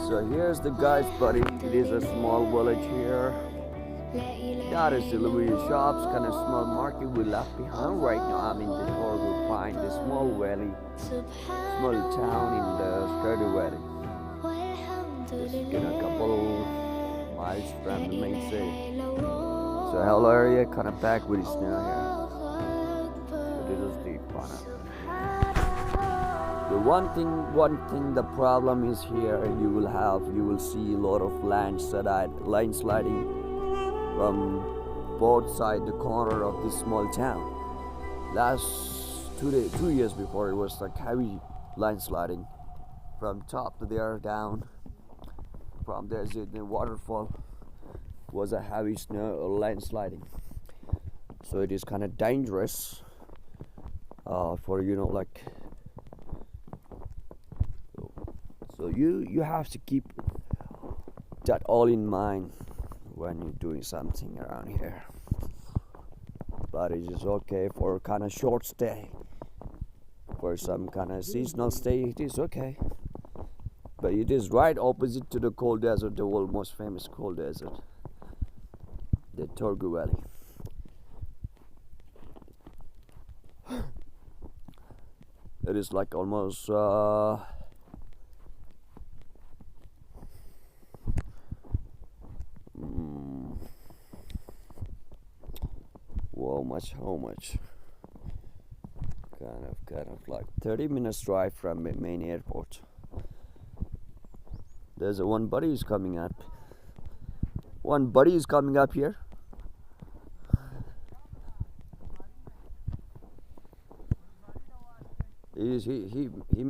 So here's the guys, buddy. It is a small village here. That is delivery shops, kind of small market we left behind right now. I'm in the Torgo Pine, the small valley, small town in the Sturdy Valley. Just a couple miles from the main city. So hell area kind of packed with snow here. So this is the fun. The one thing, the problem is here. You will see a lot of landsliding from both sides the corner of this small town. Last 2 years before, it was like heavy landsliding from top to there down. From there, the waterfall was a heavy snow landsliding. So it is kind of dangerous for like. So you have to keep that all in mind when you're doing something around here. But it is okay for kind of short stay. For some kind of seasonal stay, it is okay. But it is right opposite to the cold desert, the world's most famous cold desert, the Torgu Valley. It is like almost how much? Kind of like 30 minutes drive from the main airport. There's one buddy is coming up. One buddy is coming up here. He